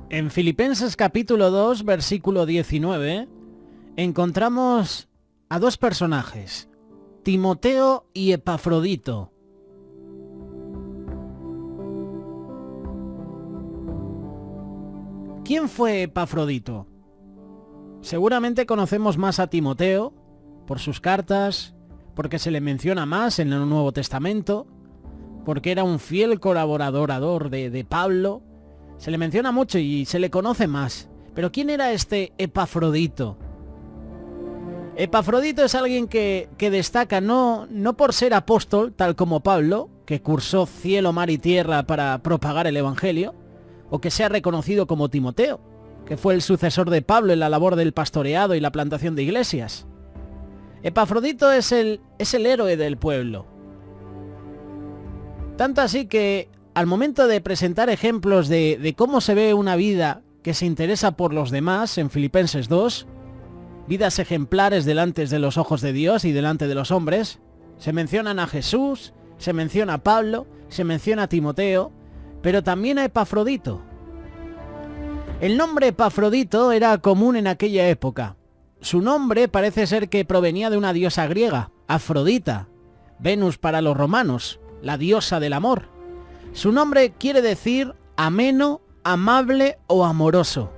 En Filipenses capítulo 2, versículo 19, encontramos a dos personajes, Timoteo y Epafrodito. ¿Quién fue Epafrodito? Seguramente conocemos más a Timoteo por sus cartas, porque se le menciona más en el Nuevo Testamento, porque era un fiel colaborador de Pablo. Se le menciona mucho y se le conoce más. Pero ¿quién era este Epafrodito? Epafrodito es alguien que destaca no por ser apóstol, tal como Pablo, que cursó cielo, mar y tierra para propagar el Evangelio, o que sea reconocido como Timoteo, que fue el sucesor de Pablo en la labor del pastoreado y la plantación de iglesias. Epafrodito es el héroe del pueblo. Tanto así que al momento de presentar ejemplos de cómo se ve una vida que se interesa por los demás en Filipenses 2, vidas ejemplares delante de los ojos de Dios y delante de los hombres, se mencionan a Jesús, se menciona a Pablo, se menciona a Timoteo, pero también a Epafrodito. El nombre Epafrodito era común en aquella época. Su nombre parece ser que provenía de una diosa griega, Afrodita, Venus para los romanos, la diosa del amor. Su nombre quiere decir ameno, amable o amoroso.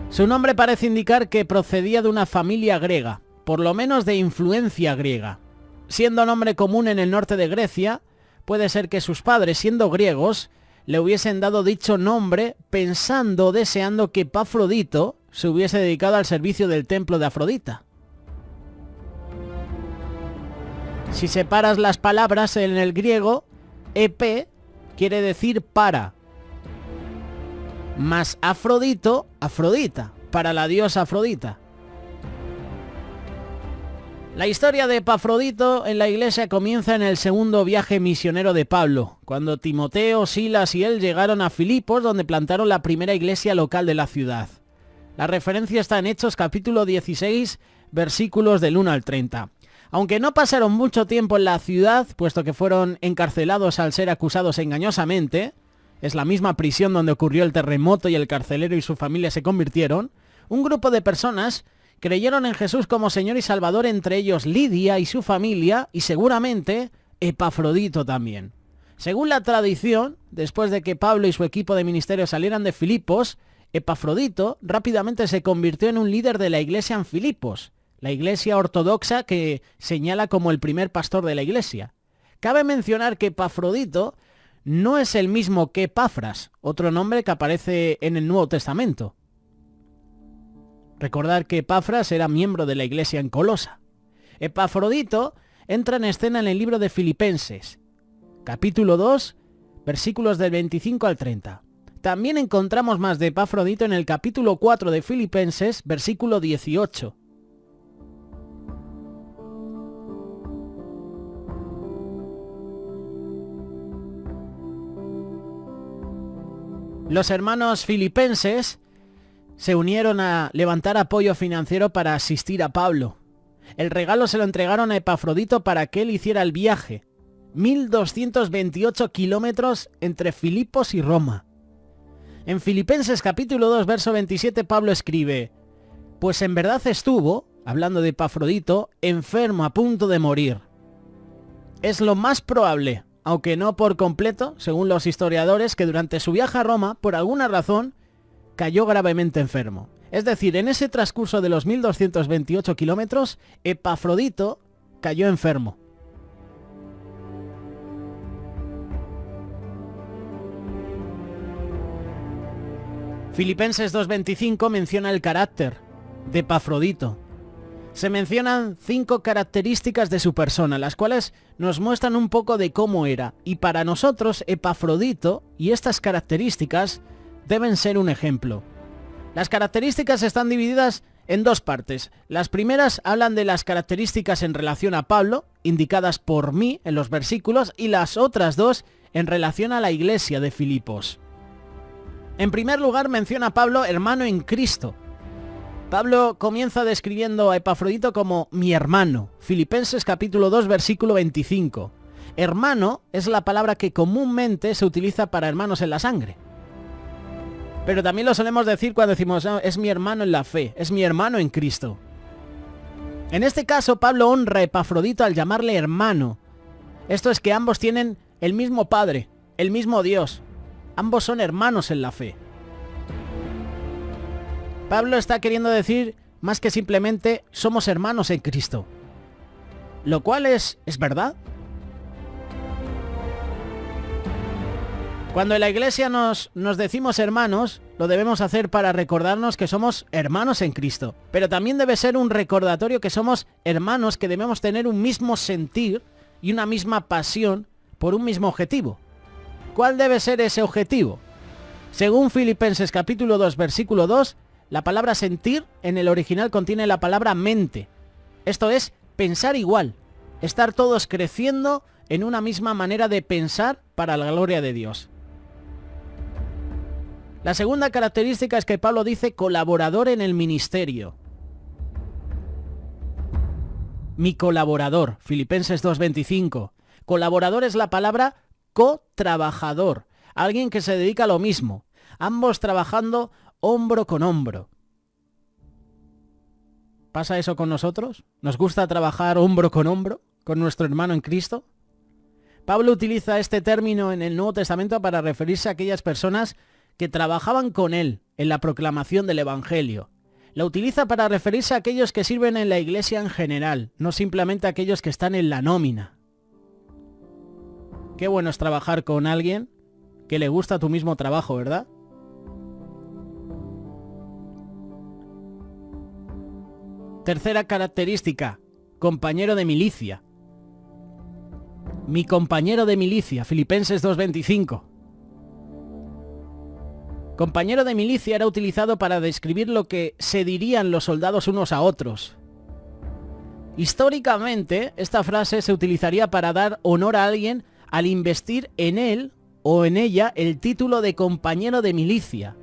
Su nombre parece indicar que procedía de una familia griega, por lo menos de influencia griega. Siendo nombre común en el norte de Grecia, puede ser que sus padres, siendo griegos, le hubiesen dado dicho nombre pensando, deseando que Epafrodito se hubiese dedicado al servicio del templo de Afrodita. Si separas las palabras en el griego, epe quiere decir para, más Afrodito, Afrodita, para la diosa Afrodita. La historia de Epafrodito en la iglesia comienza en el segundo viaje misionero de Pablo, cuando Timoteo, Silas y él llegaron a Filipos, donde plantaron la primera iglesia local de la ciudad. La referencia está en Hechos capítulo 16, versículos del 1 al 30. Aunque no pasaron mucho tiempo en la ciudad, puesto que fueron encarcelados al ser acusados engañosamente, es la misma prisión donde ocurrió el terremoto y el carcelero y su familia se convirtieron, un grupo de personas creyeron en Jesús como Señor y Salvador, entre ellos Lidia y su familia, y seguramente Epafrodito también. Según la tradición, después de que Pablo y su equipo de ministerio salieran de Filipos, Epafrodito rápidamente se convirtió en un líder de la iglesia en Filipos, la iglesia ortodoxa que señala como el primer pastor de la iglesia. Cabe mencionar que Epafrodito no es el mismo que Epafras, otro nombre que aparece en el Nuevo Testamento. Recordar que Epafras era miembro de la iglesia en Colosa. Epafrodito entra en escena en el libro de Filipenses, capítulo 2, versículos del 25 al 30. También encontramos más de Epafrodito en el capítulo 4 de Filipenses, versículo 18. Los hermanos filipenses se unieron a levantar apoyo financiero para asistir a Pablo. El regalo se lo entregaron a Epafrodito para que él hiciera el viaje. 1228 kilómetros entre Filipos y Roma. En Filipenses capítulo 2, verso 27, Pablo escribe: pues en verdad estuvo, hablando de Epafrodito, enfermo a punto de morir. Es lo más probable, aunque no por completo, según los historiadores, que durante su viaje a Roma, por alguna razón, cayó gravemente enfermo. Es decir, en ese transcurso de los 1228 kilómetros, Epafrodito cayó enfermo. Filipenses 2.25 menciona el carácter de Epafrodito. Se mencionan 5 características de su persona, las cuales nos muestran un poco de cómo era. Y para nosotros, Epafrodito y estas características deben ser un ejemplo. Las características están divididas en dos partes. Las primeras hablan de las características en relación a Pablo, indicadas por mí en los versículos, y las otras dos en relación a la iglesia de Filipos. En primer lugar menciona a Pablo hermano en Cristo. Pablo comienza describiendo a Epafrodito como mi hermano. Filipenses capítulo 2, versículo 25. Hermano es la palabra que comúnmente se utiliza para hermanos en la sangre. Pero también lo solemos decir cuando decimos, "No, es mi hermano en la fe, es mi hermano en Cristo". En este caso, Pablo honra a Epafrodito al llamarle hermano. Esto es que ambos tienen el mismo Padre, el mismo Dios. Ambos son hermanos en la fe. Pablo está queriendo decir más que simplemente somos hermanos en Cristo. Lo cual es verdad. Cuando en la iglesia nos decimos hermanos, lo debemos hacer para recordarnos que somos hermanos en Cristo. Pero también debe ser un recordatorio que somos hermanos, que debemos tener un mismo sentir y una misma pasión por un mismo objetivo. ¿Cuál debe ser ese objetivo? Según Filipenses capítulo 2, versículo 2, la palabra sentir en el original contiene la palabra mente. Esto es pensar igual, estar todos creciendo en una misma manera de pensar para la gloria de Dios. La segunda característica es que Pablo dice colaborador en el ministerio. Mi colaborador, Filipenses 2:25. Colaborador es la palabra co-trabajador, alguien que se dedica a lo mismo, ambos trabajando hombro con hombro. ¿Pasa eso con nosotros? ¿Nos gusta trabajar hombro con nuestro hermano en Cristo? Pablo utiliza este término en el Nuevo Testamento para referirse a aquellas personas que trabajaban con él en la proclamación del Evangelio. La utiliza para referirse a aquellos que sirven en la iglesia en general, no simplemente a aquellos que están en la nómina. Qué bueno es trabajar con alguien que le gusta tu mismo trabajo, ¿verdad? Tercera característica, compañero de milicia. Mi compañero de milicia, Filipenses 2:25. Compañero de milicia era utilizado para describir lo que se dirían los soldados unos a otros. Históricamente, esta frase se utilizaría para dar honor a alguien al investir en él o en ella el título de compañero de milicia.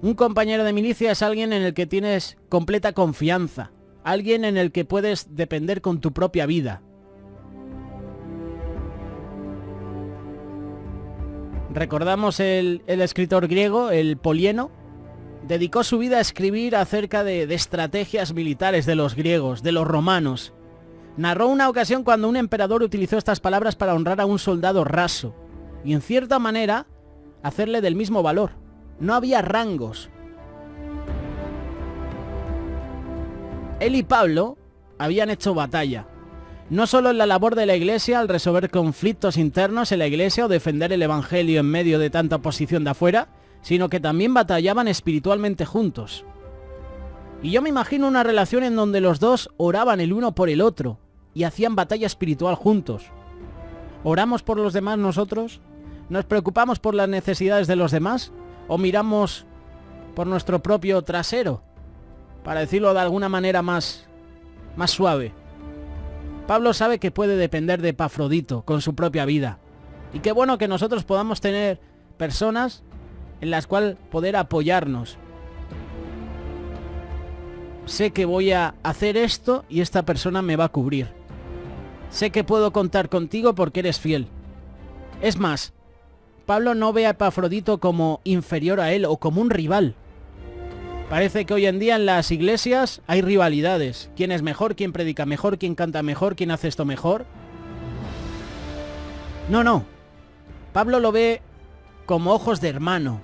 Un compañero de milicia es alguien en el que tienes completa confianza, alguien en el que puedes depender con tu propia vida. Recordamos el escritor griego, el Polieno, dedicó su vida a escribir acerca de estrategias militares de los griegos, de los romanos. Narró una ocasión cuando un emperador utilizó estas palabras para honrar a un soldado raso y en cierta manera hacerle del mismo valor. No había rangos. Él y Pablo habían hecho batalla, no solo en la labor de la iglesia al resolver conflictos internos en la iglesia o defender el evangelio en medio de tanta oposición de afuera, sino que también batallaban espiritualmente juntos. Y yo me imagino una relación en donde los dos oraban el uno por el otro y hacían batalla espiritual juntos. ¿Oramos por los demás nosotros? ¿Nos preocupamos por las necesidades de los demás? ¿O miramos por nuestro propio trasero? Para decirlo de alguna manera más suave. Pablo sabe que puede depender de Epafrodito con su propia vida. Y qué bueno que nosotros podamos tener personas en las cuales poder apoyarnos. Sé que voy a hacer esto y esta persona me va a cubrir. Sé que puedo contar contigo porque eres fiel. Es más, Pablo no ve a Epafrodito como inferior a él o como un rival. Parece que hoy en día en las iglesias hay rivalidades. ¿Quién es mejor? ¿Quién predica mejor? ¿Quién canta mejor? ¿Quién hace esto mejor? No. Pablo lo ve como ojos de hermano.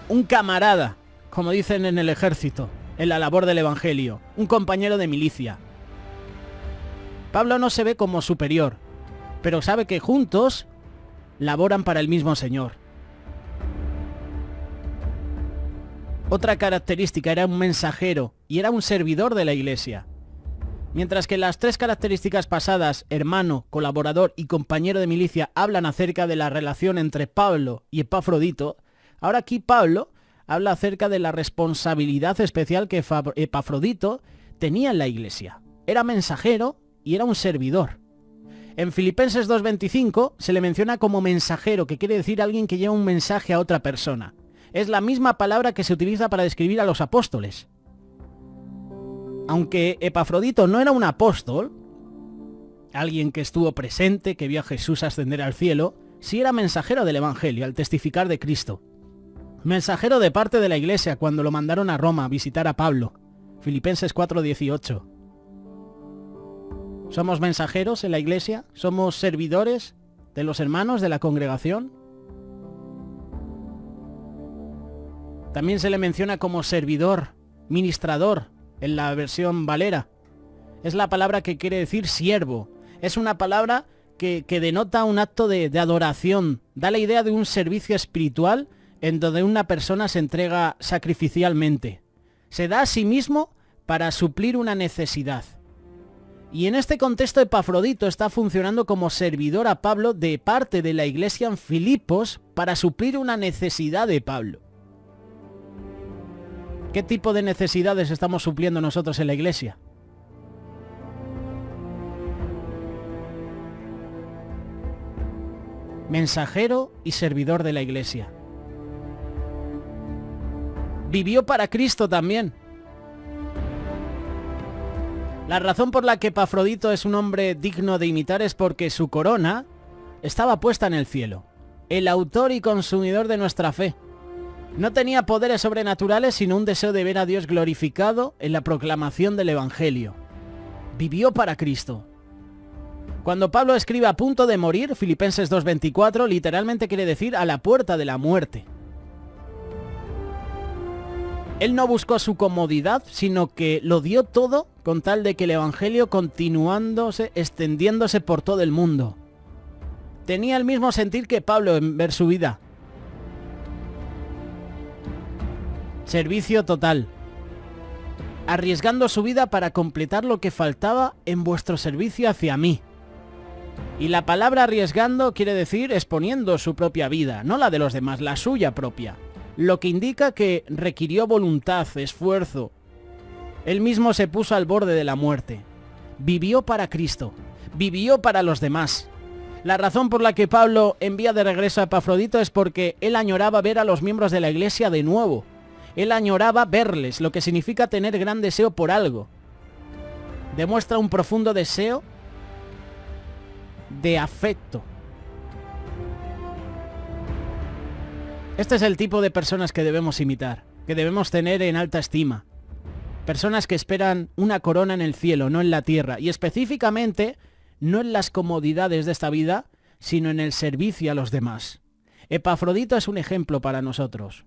Un camarada, como dicen en el ejército, en la labor del evangelio. Un compañero de milicia. Pablo no se ve como superior, pero sabe que juntos laboran para el mismo Señor. Otra característica, era un mensajero y era un servidor de la iglesia. Mientras que las tres características pasadas, hermano, colaborador y compañero de milicia, hablan acerca de la relación entre Pablo y Epafrodito, ahora aquí Pablo habla acerca de la responsabilidad especial que Epafrodito tenía en la iglesia. Era mensajero y era un servidor. En Filipenses 2:25 se le menciona como mensajero, que quiere decir alguien que lleva un mensaje a otra persona. Es la misma palabra que se utiliza para describir a los apóstoles. Aunque Epafrodito no era un apóstol, alguien que estuvo presente, que vio a Jesús ascender al cielo, sí era mensajero del evangelio al testificar de Cristo. Mensajero de parte de la iglesia cuando lo mandaron a Roma a visitar a Pablo. Filipenses 4:18. ¿Somos mensajeros en la iglesia? ¿Somos servidores de los hermanos de la congregación? También se le menciona como servidor, ministrador, en la versión Valera. Es la palabra que quiere decir siervo. Es una palabra que denota un acto de adoración. Da la idea de un servicio espiritual en donde una persona se entrega sacrificialmente. Se da a sí mismo para suplir una necesidad. Y en este contexto Epafrodito está funcionando como servidor a Pablo de parte de la iglesia en Filipos para suplir una necesidad de Pablo. ¿Qué tipo de necesidades estamos supliendo nosotros en la iglesia? Mensajero y servidor de la iglesia. Vivió para Cristo también. La razón por la que Epafrodito es un hombre digno de imitar es porque su corona estaba puesta en el cielo. El autor y consumidor de nuestra fe. No tenía poderes sobrenaturales, sino un deseo de ver a Dios glorificado en la proclamación del Evangelio. Vivió para Cristo. Cuando Pablo escribe a punto de morir, Filipenses 2:24, literalmente quiere decir a la puerta de la muerte. Él no buscó su comodidad, sino que lo dio todo con tal de que el Evangelio continuándose, extendiéndose por todo el mundo. Tenía el mismo sentir que Pablo en ver su vida. Servicio total. Arriesgando su vida para completar lo que faltaba en vuestro servicio hacia mí. Y la palabra arriesgando quiere decir exponiendo su propia vida, no la de los demás, la suya propia. Lo que indica que requirió voluntad, esfuerzo. Él mismo se puso al borde de la muerte. Vivió para Cristo, vivió para los demás. La razón por la que Pablo envía de regreso a Epafrodito es porque él añoraba ver a los miembros de la iglesia de nuevo. Él añoraba verles, lo que significa tener gran deseo por algo. Demuestra un profundo deseo de afecto. Este es el tipo de personas que debemos imitar, que debemos tener en alta estima. Personas que esperan una corona en el cielo, no en la tierra, y específicamente no en las comodidades de esta vida, sino en el servicio a los demás. Epafrodito es un ejemplo para nosotros.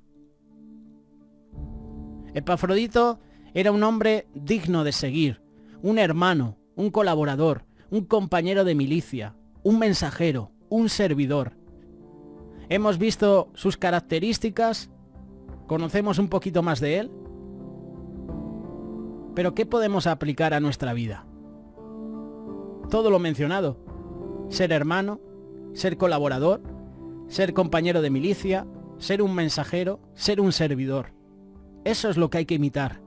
Epafrodito era un hombre digno de seguir, un hermano, un colaborador, un compañero de milicia, un mensajero, un servidor. Hemos visto sus características, conocemos un poquito más de él, pero ¿qué podemos aplicar a nuestra vida? Todo lo mencionado: ser hermano, ser colaborador, ser compañero de milicia, ser un mensajero, ser un servidor. Eso es lo que hay que imitar.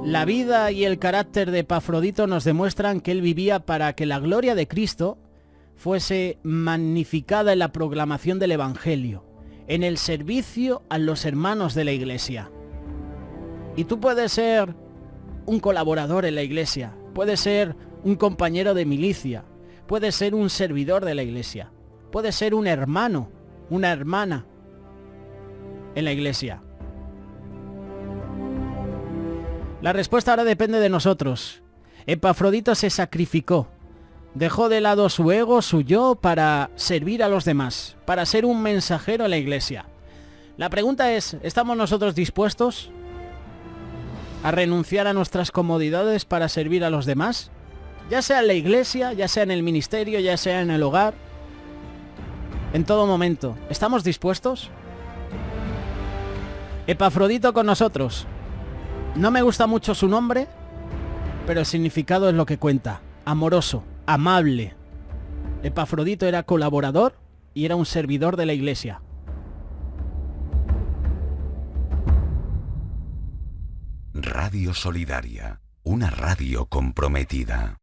La vida y el carácter de Epafrodito nos demuestran que él vivía para que la gloria de Cristo fuese magnificada en la proclamación del Evangelio, en el servicio a los hermanos de la iglesia. Y tú puedes ser un colaborador en la iglesia, puedes ser un compañero de milicia, puedes ser un servidor de la iglesia, puedes ser un hermano, una hermana en la iglesia. La respuesta ahora depende de nosotros. Epafrodito se sacrificó. Dejó de lado su ego, su yo, para servir a los demás, para ser un mensajero en la iglesia. La pregunta es, ¿estamos nosotros dispuestos a renunciar a nuestras comodidades para servir a los demás? Ya sea en la iglesia, ya sea en el ministerio, ya sea en el hogar, en todo momento. ¿Estamos dispuestos? Epafrodito con nosotros. No me gusta mucho su nombre, pero el significado es lo que cuenta. Amoroso, amable. Epafrodito era colaborador y era un servidor de la iglesia. Radio Solidaria, una radio comprometida.